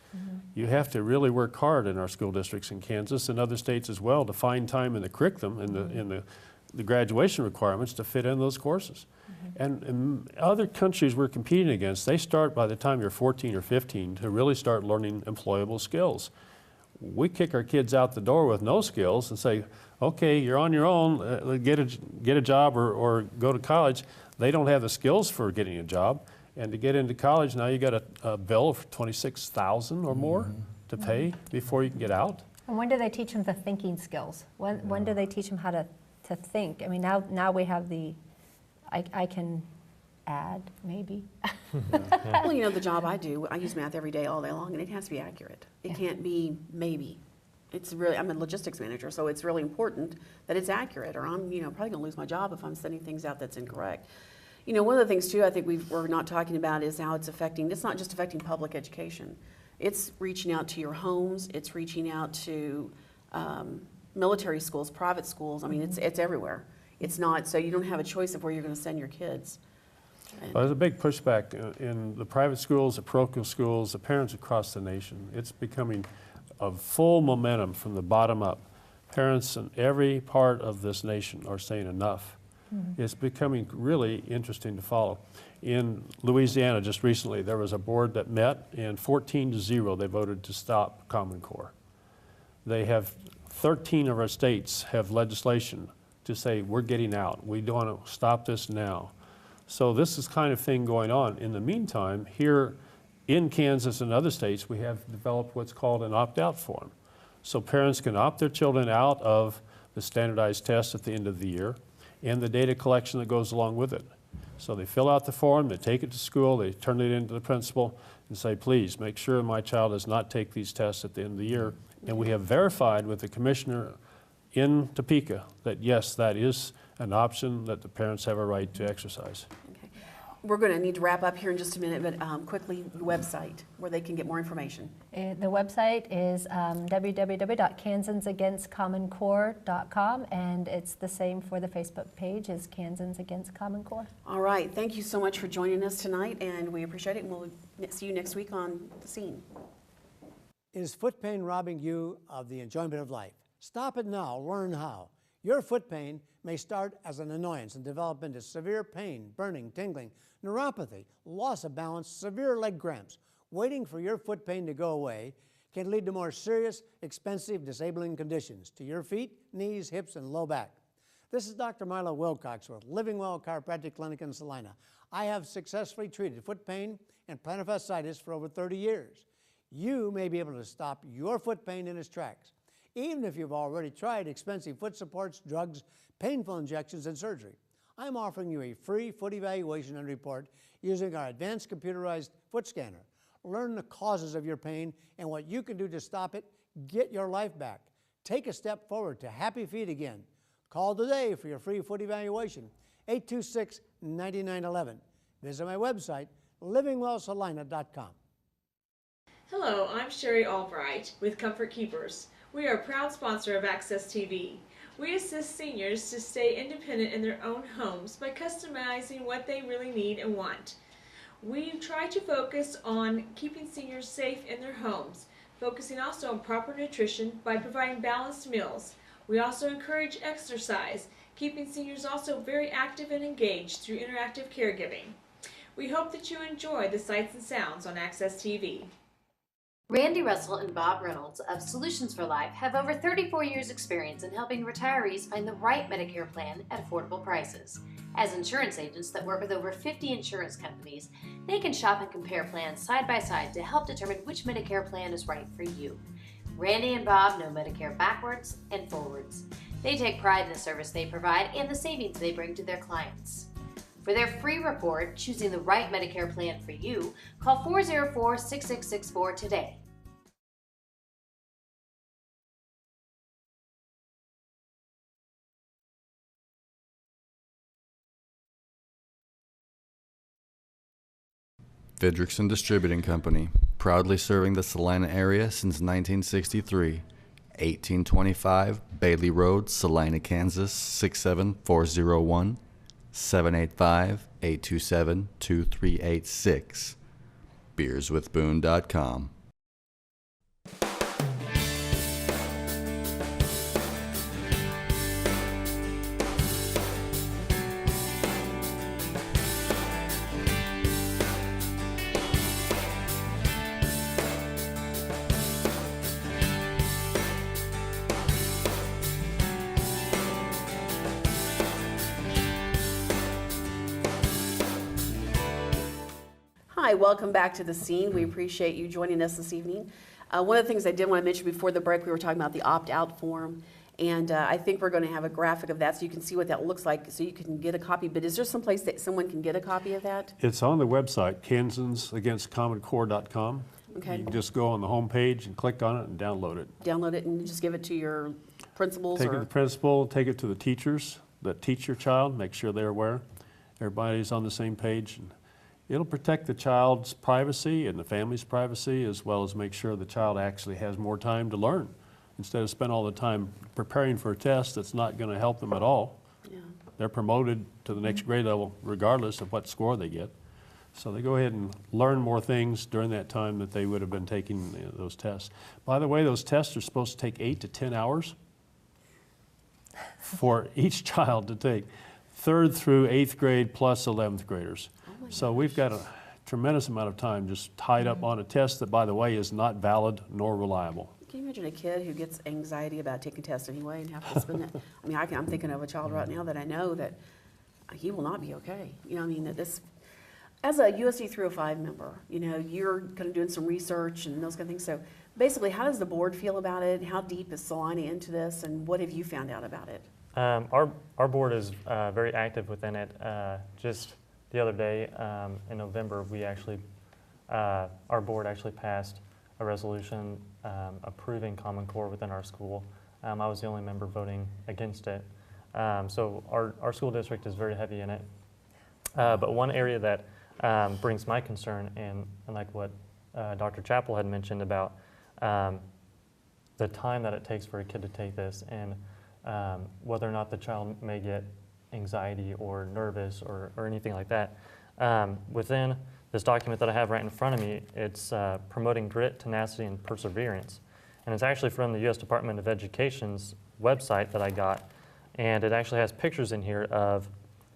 You have to really work hard in our school districts in Kansas and other states as well to find time in the curriculum and in the graduation requirements to fit in those courses. And in other countries we're competing against, they start by the time you're 14 or 15 to really start learning employable skills. We kick our kids out the door with no skills and say, okay, you're on your own, get a job or go to college. They don't have the skills for getting a job. And to get into college, now you got a bill of $26,000 or more to pay before you can get out. And when do they teach them the thinking skills? When do they teach them how to think? I mean, now we have the, I can add, maybe. Well, you know, the job I do, I use math every day, all day long, and it has to be accurate. It can't be maybe. It's really, I'm a logistics manager, so it's really important that it's accurate, or I'm, probably gonna lose my job if I'm sending things out that's incorrect. One of the things too, I think we're not talking about is how it's not just affecting public education. It's reaching out to your homes, it's reaching out to military schools, private schools. I mean, it's everywhere. It's not, so you don't have a choice of where you're gonna send your kids. Well, there's a big pushback in the private schools, the parochial schools, the parents across the nation. It's becoming of full momentum from the bottom up. Parents in every part of this nation are saying enough. It's becoming really interesting to follow. In Louisiana, just recently, there was a board that met, and 14-0, they voted to stop Common Core. They have 13 of our states have legislation to say we're getting out. We don't want to stop this now. So this is kind of thing going on. In the meantime, here in Kansas and other states, we have developed what's called an opt-out form. So parents can opt their children out of the standardized test at the end of the year and the data collection that goes along with it. So they fill out the form, they take it to school, they turn it into the principal and say, please make sure my child does not take these tests at the end of the year. And we have verified with the commissioner in Topeka that yes, that is an option that the parents have a right to exercise. Okay. We're gonna need to wrap up here in just a minute, but quickly, the website where they can get more information. The website is www.kansasagainstcommoncore.com, and it's the same for the Facebook page as Kansans Against Common Core. All right, thank you so much for joining us tonight, and we appreciate it, and we'll see you next week on The Scene. Is foot pain robbing you of the enjoyment of life? Stop it now, learn how. Your foot pain may start as an annoyance and develop into severe pain, burning, tingling, neuropathy, loss of balance, severe leg cramps. Waiting for your foot pain to go away can lead to more serious, expensive, disabling conditions to your feet, knees, hips, and low back. This is Dr. Milo Wilcox with Living Well Chiropractic Clinic in Salina. I have successfully treated foot pain and plantar fasciitis for over 30 years. You may be able to stop your foot pain in its tracks, even if you've already tried expensive foot supports, drugs, painful injections, and surgery. I'm offering you a free foot evaluation and report using our advanced computerized foot scanner. Learn the causes of your pain and what you can do to stop it. Get your life back. Take a step forward to happy feet again. Call today for your free foot evaluation, 826-9911. Visit my website, livingwellsalina.com. Hello, I'm Sherry Albright with Comfort Keepers. We are a proud sponsor of Access TV. We assist seniors to stay independent in their own homes by customizing what they really need and want. We try to focus on keeping seniors safe in their homes, focusing also on proper nutrition by providing balanced meals. We also encourage exercise, keeping seniors also very active and engaged through interactive caregiving. We hope that you enjoy the sights and sounds on Access TV. Randy Russell and Bob Reynolds of Solutions for Life have over 34 years experience in helping retirees find the right Medicare plan at affordable prices. As insurance agents that work with over 50 insurance companies, they can shop and compare plans side by side to help determine which Medicare plan is right for you. Randy and Bob know Medicare backwards and forwards. They take pride in the service they provide and the savings they bring to their clients. For their free report, Choosing the Right Medicare Plan for You, call 404-6664 today. Fidrickson Distributing Company, proudly serving the Saline area since 1963. 1825 Bailey Road, Salina, Kansas 67401, 785-827-2386. beerswithboone.com. Hi, welcome back to The Scene. We appreciate you joining us this evening. One of the things I did want to mention before the break, we were talking about the opt-out form, and I think we're going to have a graphic of that so you can see what that looks like so you can get a copy. But is there some place that someone can get a copy of that? It's on the website, kansasagainstcommoncore.com. Okay. You can just go on the home page and click on it and download it. Download it and just give it to your principals? Take it to the principal, take it to the teachers that teach your child, make sure they're aware. Everybody's on the same page. It'll protect the child's privacy and the family's privacy, as well as make sure the child actually has more time to learn, instead of spend all the time preparing for a test that's not going to help them at all. Yeah. They're promoted to the next grade level regardless of what score they get. So they go ahead and learn more things during that time that they would have been taking those tests. By the way, those tests are supposed to take 8 to 10 hours for each child to take, 3rd through 8th grade plus 11th graders. So we've got a tremendous amount of time just tied up on a test that, by the way, is not valid nor reliable. Can you imagine a kid who gets anxiety about taking tests anyway and have to spend it? I mean, I'm thinking of a child right now that I know that he will not be okay. You know, I mean, that this, as a USD 305 member, you know, you're kind of doing some research and those kind of things. So basically, how does the board feel about it? How deep is Salina into this, and what have you found out about it? Our board is very active within it. Just the other day, in November, we actually, our board actually passed a resolution approving Common Core within our school. I was the only member voting against it. So our school district is very heavy in it. But one area that brings my concern, and like what Dr. Chappell had mentioned about the time that it takes for a kid to take this, and whether or not the child may get anxiety or nervous or anything like that. Within this document that I have right in front of me, it's promoting grit, tenacity, and perseverance. And it's actually from the U.S. Department of Education's website that I got. And it actually has pictures in here of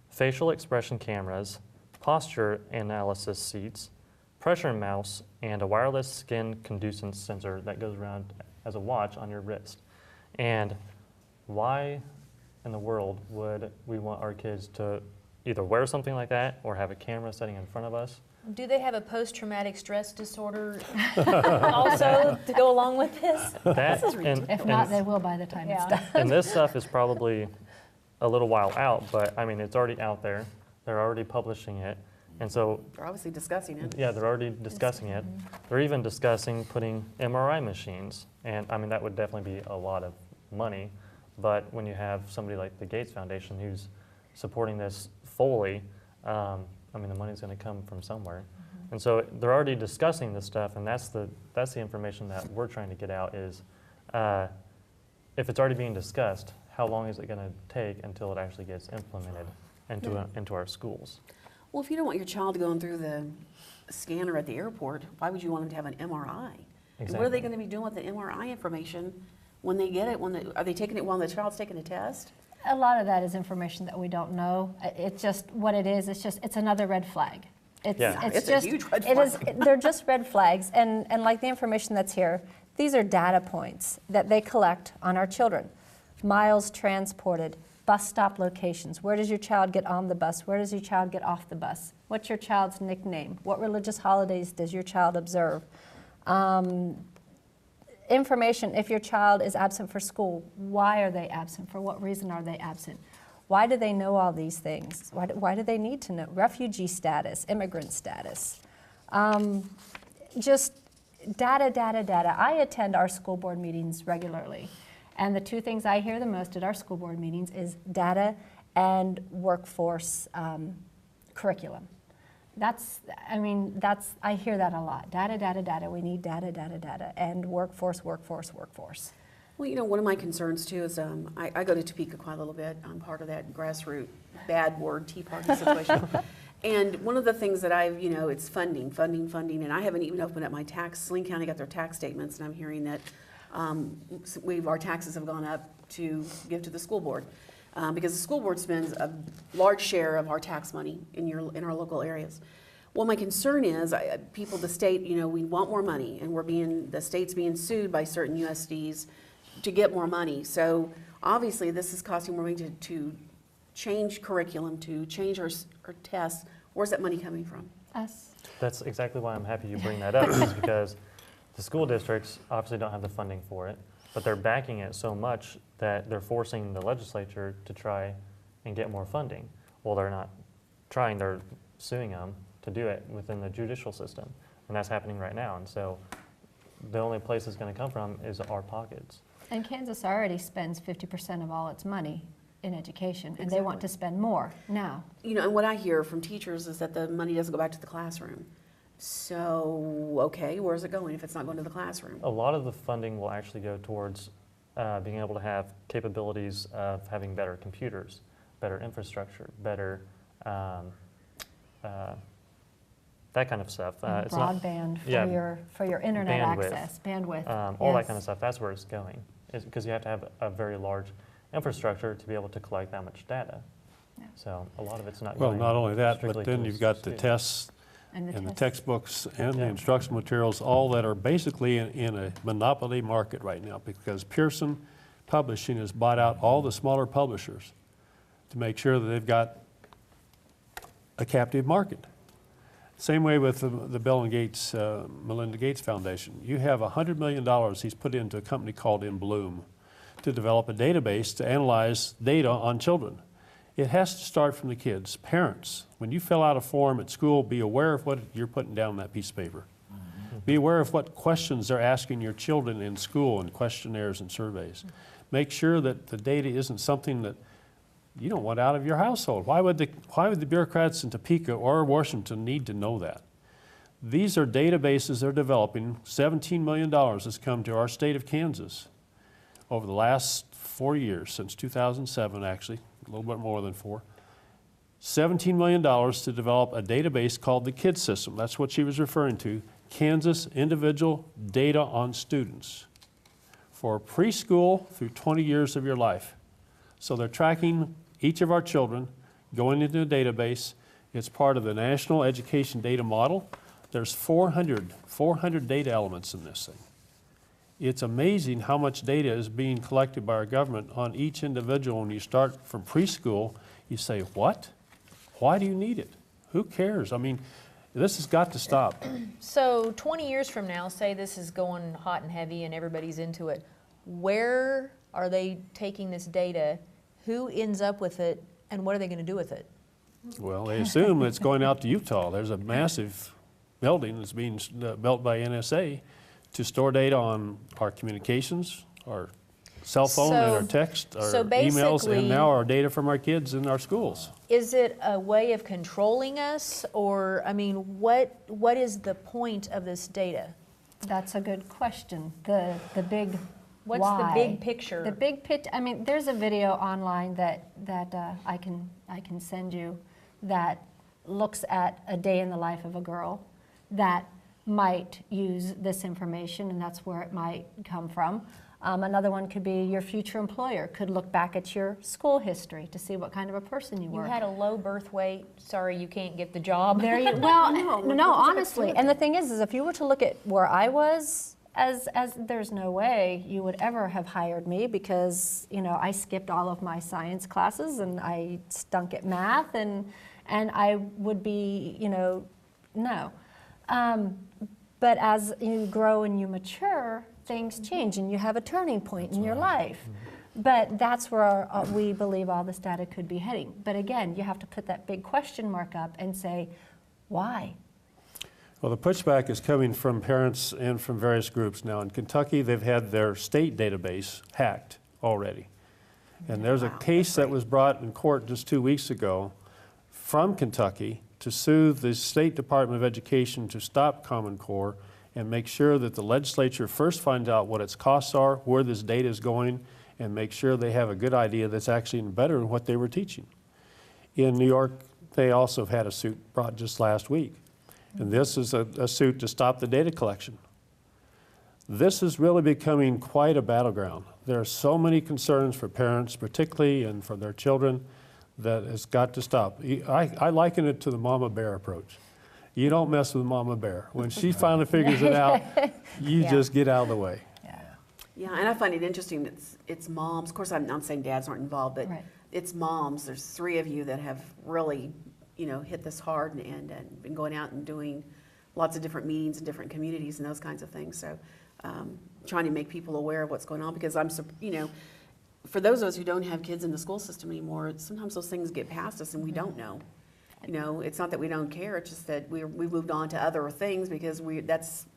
facial expression cameras, posture analysis seats, pressure mouse, and a wireless skin conductance sensor that goes around as a watch on your wrist. And why in the world would we want our kids to either wear something like that or have a camera sitting in front of us? Do they have a post-traumatic stress disorder also to go along with this? If not, they will by the time it's done. And this stuff is probably a little while out, but I mean, it's already out there. They're already publishing it. And so, They're obviously discussing it. yeah, they're already discussing it. They're even discussing putting MRI machines. And I mean, that would definitely be a lot of money. But when you have somebody like the Gates Foundation who's supporting this fully, I mean, the money's going to come from somewhere. And so they're already discussing this stuff, and that's the information that we're trying to get out is, if it's already being discussed, how long is it going to take until it actually gets implemented into our schools? Well, if you don't want your child going through the scanner at the airport, why would you want them to have an MRI? And what are they going to be doing with the MRI information when they get it? Are they taking it while the child's taking a test? A lot of that is information that we don't know. It's just what it is. It's another red flag. It's just a huge red flag. They're just red flags, and like the information that's here, these are data points that they collect on our children. Miles transported, bus stop locations. Where does your child get on the bus? Where does your child get off the bus? What's your child's nickname? What religious holidays does your child observe? Information, if your child is absent for school, why are they absent? For what reason are they absent? Why do they know all these things? Why do they need to know? Refugee status, immigrant status. Just data, data, data. I attend our school board meetings regularly. And the two things I hear the most at our school board meetings is data and workforce curriculum. I hear that a lot. Data, data, data. We need data, data, data. And workforce, workforce, workforce. Well, you know, one of my concerns too is I go to Topeka quite a little bit. I'm part of that grassroots bad word Tea Party situation. And one of the things that it's funding, and I haven't even opened up my Saline County got their tax statements, and I'm hearing that our taxes have gone up to give to the school board because the school board spends a large share of our tax money in our local areas. Well, my concern is the state, we want more money, and the state's being sued by certain USDs to get more money. So obviously this is costing more money to change curriculum, to change our tests. Where's that money coming from? Us. That's exactly why I'm happy you bring that up, is because the school districts obviously don't have the funding for it, but they're backing it so much that they're forcing the legislature to try and get more funding. Well, they're not trying, they're suing them to do it within the judicial system, and that's happening right now. And so the only place it's going to come from is our pockets. And Kansas already spends 50% of all its money in education, and they want to spend more now. And what I hear from teachers is that the money doesn't go back to the classroom. So, okay, where's it going if it's not going to the classroom? A lot of the funding will actually go towards being able to have capabilities of having better computers, better infrastructure, better that kind of stuff. It's broadband for your internet access, bandwidth. All that kind of stuff, that's where it's going. Because you have to have a very large infrastructure to be able to collect that much data. Yeah. So a lot of it's not going. Well, not only that, but then you've got the tests and the textbooks and the instructional materials, all that are basically in a monopoly market right now, because Pearson Publishing has bought out all the smaller publishers to make sure that they've got a captive market. Same way with the Bill and Gates, Melinda Gates Foundation. You have $100 million he's put into a company called In Bloom to develop a database to analyze data on children. It has to start from the kids. Parents, when you fill out a form at school, be aware of what you're putting down on that piece of paper. Mm-hmm. Be aware of what questions they're asking your children in school in questionnaires and surveys. Mm-hmm. Make sure that the data isn't something that you don't want out of your household. Why would the bureaucrats in Topeka or Washington need to know that? These are databases they're developing. $17 million has come to our state of Kansas over the last 4 years, since 2007 actually, a little bit more than 4. $17 million to develop a database called the KIDS system. That's what she was referring to, Kansas Individual Data on Students, for preschool through 20 years of your life. So they're tracking each of our children, going into a database. It's part of the National Education Data Model. There's 400 data elements in this thing. It's amazing how much data is being collected by our government on each individual. When you start from preschool, you say, what? Why do you need it? Who cares? I mean, this has got to stop. So 20 years from now, say this is going hot and heavy and everybody's into it, where are they taking this data? who ends up with it and what are they going to do with it? Well, they assume it's going out to Utah. There's a massive building that's being built by NSA to store data on our communications, our cell phone and our text, our emails, and now our data from our kids in our schools. Is it a way of controlling us, or, I mean, what is the point of this data? That's a good question. The big What's why. the big picture? The big picture, I mean, there's a video online that I can send you that looks at a day in the life of a girl that might use this information, and that's where it might come from. Another one could be your future employer could look back at your school history to see what kind of a person you were. You had a low birth weight. Sorry, you can't get the job. There you well, no, honestly. And the thing is if you were to look at where I was, as there's no way you would ever have hired me because I skipped all of my science classes and I stunk at math and I would be no. But as you grow and you mature, things change and you have a turning point in your life. But that's where we believe all this data could be heading. But again, you have to put that big question mark up and say, why? Well, the pushback is coming from parents and from various groups. Now, in Kentucky, they've had their state database hacked already. And there's a case that was brought in court just 2 weeks ago from Kentucky to sue the State Department of Education to stop Common Core and make sure that the legislature first finds out what its costs are, where this data is going, and make sure they have a good idea that's actually better than what they were teaching. In New York, they also have had a suit brought just last week. And this is a suit to stop the data collection. This is really becoming quite a battleground. There are so many concerns for parents, particularly, and for their children, that has got to stop. I liken it to the mama bear approach. You don't mess with mama bear. When she finally figures it out, you just get out of the way. Yeah, and I find it interesting. It's moms. Of course, I'm not saying dads aren't involved, but it's moms. There's 3 of you that have really, hit this hard and been going out and doing lots of different meetings in different communities and those kinds of things. So, trying to make people aware of what's going on because for those of us who don't have kids in the school system anymore, sometimes those things get past us and we don't know. It's not that we don't care, it's just that we've moved on to other things because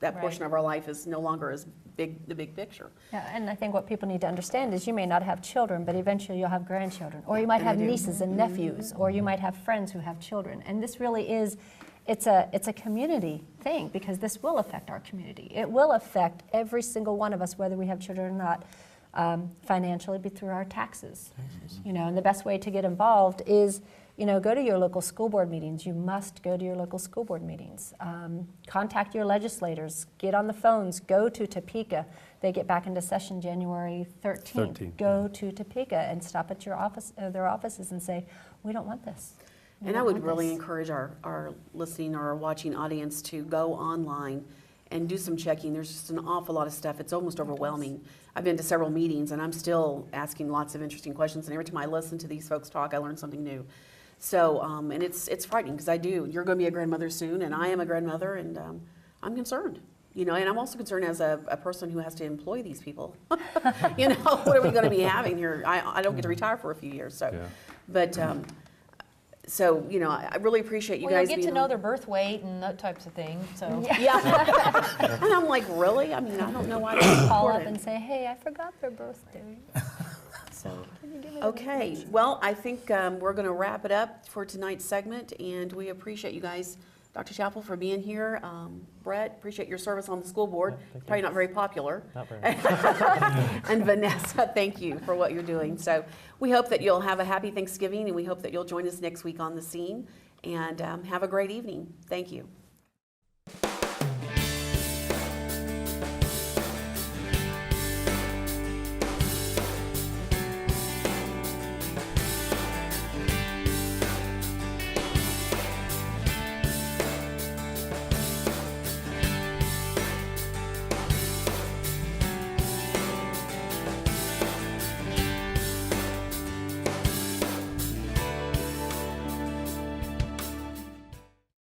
that portion of our life is no longer as big, the big picture. Yeah, and I think what people need to understand is you may not have children, but eventually you'll have grandchildren, or you might have nieces and nephews, or you might have friends who have children. And this really is, it's a community thing because this will affect our community. It will affect every single one of us, whether we have children or not, financially, but through our taxes. And the best way to get involved is go to your local school board meetings. You must go to your local school board meetings. Contact your legislators. Get on the phones. Go to Topeka. They get back into session January 13th. Go to Topeka and stop at their offices and say, we don't want this. And I would really encourage our listening or our watching audience to go online and do some checking. There's just an awful lot of stuff. It's almost overwhelming. I've been to several meetings and I'm still asking lots of interesting questions. And every time I listen to these folks talk, I learn something new. So, and it's frightening because You're going to be a grandmother soon, and I am a grandmother, and I'm concerned. And I'm also concerned as a person who has to employ these people. What are we going to be having here? I don't get to retire for a few years, so. Yeah. But, I really appreciate you guys being Well, you get to know their birth weight and that types of things, so. Yeah. And I'm like, really? I mean, I don't know why they call up and say, hey, I forgot their birthday. So, okay, well, I think we're going to wrap it up for tonight's segment, and we appreciate you guys, Dr. Chappell, for being here. Brett, appreciate your service on the school board. Probably not very popular. Not very. And Vanessa, thank you for what you're doing. So we hope that you'll have a happy Thanksgiving, and we hope that you'll join us next week on The Scene, and have a great evening. Thank you.